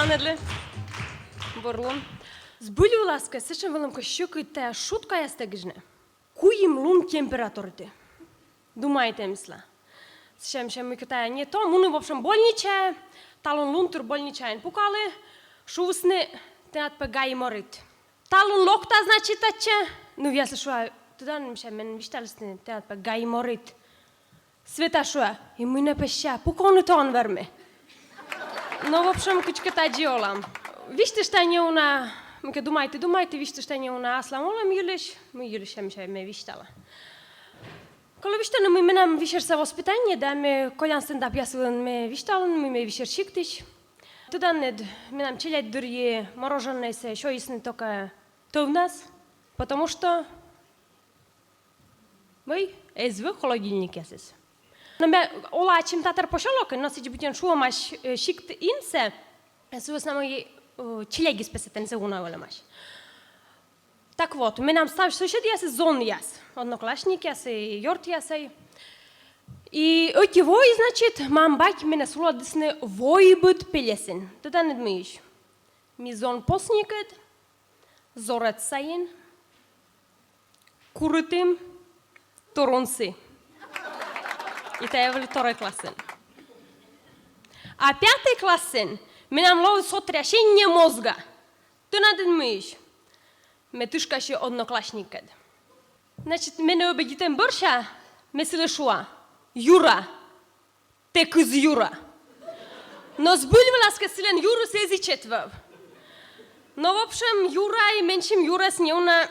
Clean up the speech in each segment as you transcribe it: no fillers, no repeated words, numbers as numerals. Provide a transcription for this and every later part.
Станедли. Борлун. Збили, будь ласка, сечем велимко, що те шутка я стегжне. Куїм лун температурити. Думаєте, мисля. Сечем ще ми китає, не то, муни, в общем, больничає, талон лун тур больничає. Пукали, шувсни, тенат пегай морит. Талон локта, значить, таче. Ну, я слышу, туда не ще, мен вішталісни, тенат пегай морит. Света шуа, і ми не пеща, пукони тон верми. No, w общем, кучката джиолам. Вижте, что не уна, мы думаете, вижте, что не уна асламолам юлиш, мы юлишем ще ме виштала. Коли вижте, ну мы менам вишер са воспитание, да мы колян стендап ясвен ме вишталан, мы ме вишер шиктиш. Туда нед менам челять дурье мороженое се, шо ясны только то в нас, потому что мы эзв холодильник ясис. No me olacim tatar pošalokai, nors įdžibutin šuomaš šikt inse, esu osnamai čilėgis peseten una olemaš. Так вот, мы нам ставишь сушед ясы, зон яс, одноклассники ясы, йорт ясы. И эти вои, значит, мам баки меня сулодисны вои бут пелесин. Тогда не дмыешь. Ми зон посникет, зорет сайын, курытым, торонсы. И это я второй классын. А пятый классын нам ловит сотрясение мозга. Ты надо думаешь, мы тышка еще одноклассника. Значит, меня убедитым борща, мы слышала, Юра, ты кыз Юра. Но сбыли ласка силен Юру сезичетвав. Но в общем, Юра и меньшим Юра с неуна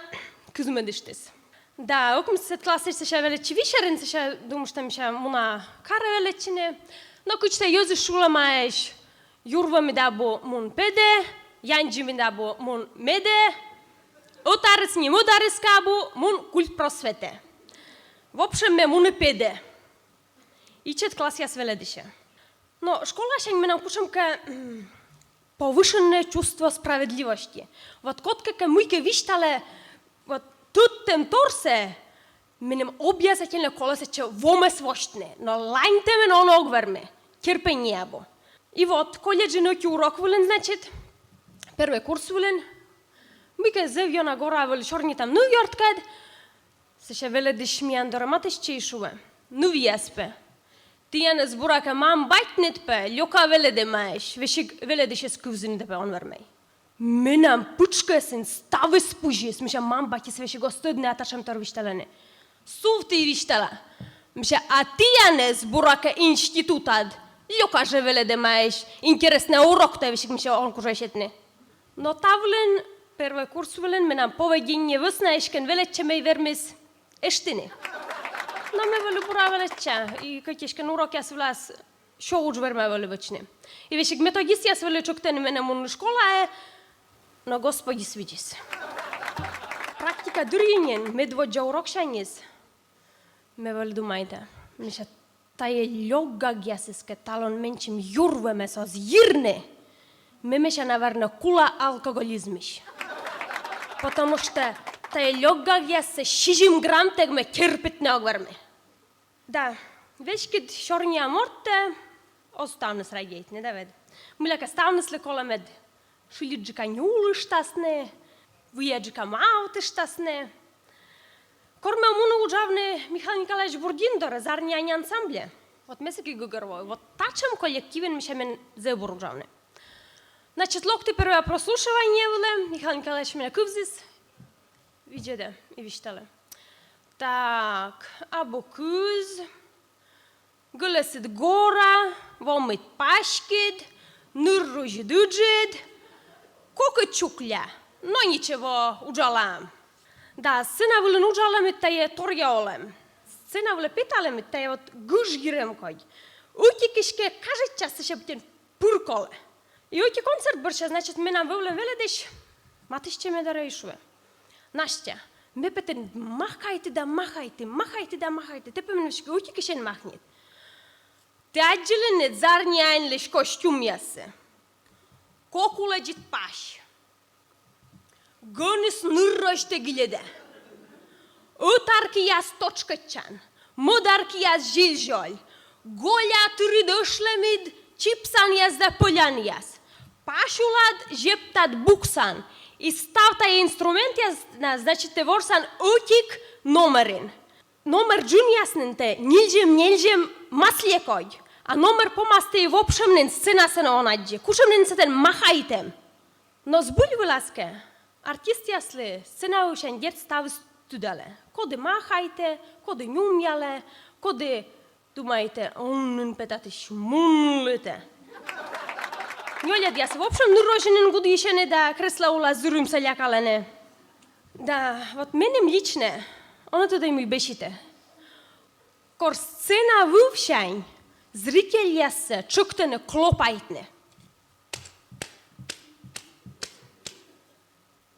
кыз медиштес. Да, около 10 классы ще величи вишерен, ще думаю, что ще муна кара величине. Но кучте йози шула маеш, Юрва ми дабо мун педе, Янджи ми дабо мун меде, отарец не мударец кабо мун культ просвете. В общем, ме муны педе. И чет класс я свеледише. Но школа ще ми научим ка повышенное чувство справедливости. Вот котка ка муйке виштале, вот тут тем торсе, минем обязательно колесе, че воме свощне, но ланьте мен он огверме, терпение бо. И вот, колледжи ноки урок вулен, значит, первый курс вулен, мике зевьё на гора вул шорни там Нью-Йорк кад, сеше веле дишмиян дораматеш чейшуве, ну веспе. Тияне збурака мам байтнет пе, лёка веле демаеш, веле дишес кувзин депе он вермей. Менам пучкесен стави спужис, миша мам баки свеши гостодне аташам тор вишталане. Сувти виштала. Миша атияне збурака институтад, лёка же веле демаеш, интересне урок те вишик миша он кужешетне. Но тавлен, первый курс вулен, менам поведение выснаешкен велече мей вермис эштине. Но ме веле бура велече, и какишкен урок яс влас, шо уж верме веле вичне. И вишик методист яс веле чуктен менам он школа но Господи свидис. Практика дуринен, медводжа урок шанис. Ме вел думайте, миша тае лёгга гясиске талон менчим юрвеме со зирне. Ме миша, наверное, кула алкоголизмиш. Потому что тае лёгга гясе 60 грамм тег ме терпит не огверме. Да, вешкид шорния морте, останес рагейт, не давед. Миляка станес ли кола мед. Шилиджика нюлыштасне, выяджика маутыштасне. Корме муну уджавне Михаил Николаевич Бурдиндор, зарняни ансамбле. Вот месеки гугоровой, вот тачем коллективен мишамен зебур уджавне. Значит, локты первое прослушивание было, Михаил Николаевич меня кувзис, видите, и виштале. Так, або куз, гулесит гора, вомит пашкид, нырружи дуджид, кока чукля, но ничего, уджалам. Да, сына вулен уджалам, это я торьяолем. Сына вулен питалем, это я вот гужгирем кой. Уйти кишке кажет часто шептен пурколе. И уйти концерт борща, значит, мы нам вулен веледиш, матышче ме дарейшуе. Настя, мы петен махайте да махайте, махайте да махайте, ты поменьшки уйти кишен махнет. Ты отделенет зарняйн лишь костюм ясе. Коку лежит паш. Гонис нырраште гиледе. Утарки яс точкачан. Модарки яс жилжоль. Голя туридошлемид чипсан яс да полян яс. Пашулад жептат буксан. И ставта инструмент, значит, те ворсан отик номерин. Номер джуниасненте, нельзем маслекой. А номер помасте в общем сцена се на онаджи. Кушем се тен махайтем. Но збульвиласке, артисти асли сцена ушен дет стави студале. Коде махайте, коде нюмяле, коде думаете, оннен петате шмулите. Ньоля диас, в общем, нуроженен годишене да кресла ула зурим салякалене. Да, вот менем лично, оно туда ему и бешите. Кор сцена вывшайн, зритель се чуктене клопайтне.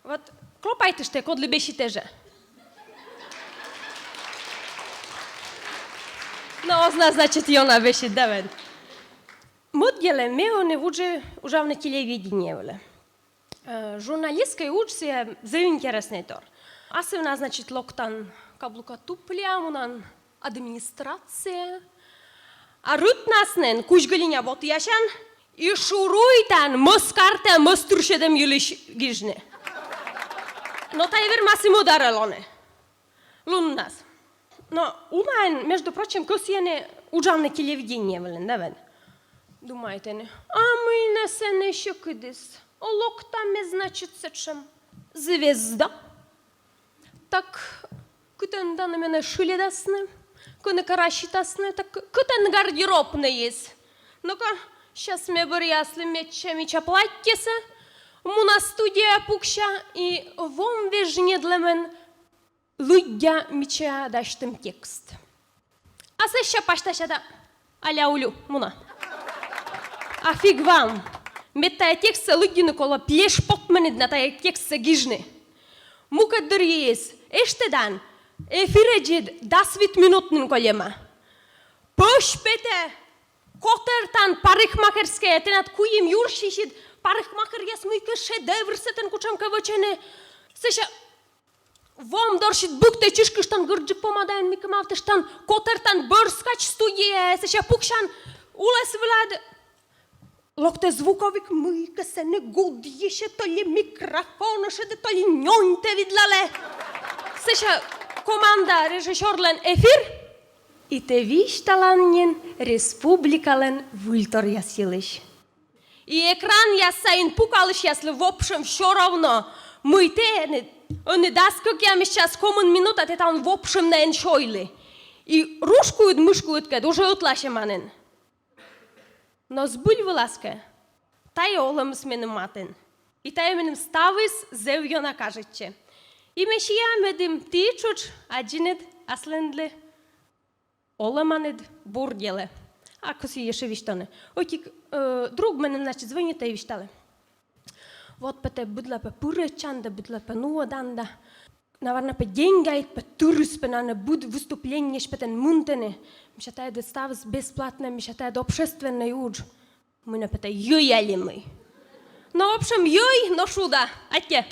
Вот клопайте ще, код ли бешите же. No, значит, и она беше девен. Модjelе мео не вуже ужавне телевидение. Журналистская учция заинтересный тор. Асывна, значит, локтан каблука тупля, унан администрация. А рут наснен кушгалиня вот яшан и шуруйтан москарта мостуршедем юлиш гижне. Но тайвер массимо дарелоне. Луннас. Но унайн, между прочим, косьене ужавне телевидение, да? Думаете, не? А мы не се не щекидис. Локтаме, значит, сечем звезда. Так, кутен да на мене шуледасне, коне карашитасне, так кутен гардероб не есть. Ну-ка, сейчас мне бырясли меча платьеса, муна студия пукша, и вон вежне для мен людя меча даштем текст. А се ще пашташа да аля улю, муна. А фиг вам, мет тая текста людину кола плеш попменит на тая текста гижне. Мука дърjes, дан, ефиреджид 10 минутнин колема. Пъшпете, котертан парикмахерская, тенат куим юршишид, парикмахер яс муйка шедевр сетен кучам кавачене. Сеша, вам доршит букте чишкиштан гърджик помадаен микамавтештан, котертан бърскач студия, сеша пукшан, улес влад. Локте звуковик муйка се не годише, то ли микрофона ще то ли ньонте видлале. Сеша команда режисьорлен ефир и те вишталаннен республикален вультор ясилиш. И экран ясаин пукалиш ясли в общем все равно. Муйте не даст как я сейчас комун минута те там в общем на эншойли. И рушкуют мышкуют кед уже отлаше манен. Но збульвиласке, тая олам с менем матен. И тая менем ставис зевьона кажече. И мешия медим тичуч, аджинед, аслендле, оламанед, бурдjelе. Ако си еше виштане. Отик, друг мене, значит, звъните и виштале. Вот пете будлапе пуречанда, будлапе нуоданда. Наверно, пе денгайт, пе турспе, на буд выступление, шпетен мунтене. Миша тая да ставис бесплатно, миша тая да общественный уж. Мы на пете юяли мы. Но, в общем, юй, но шуда. Атье.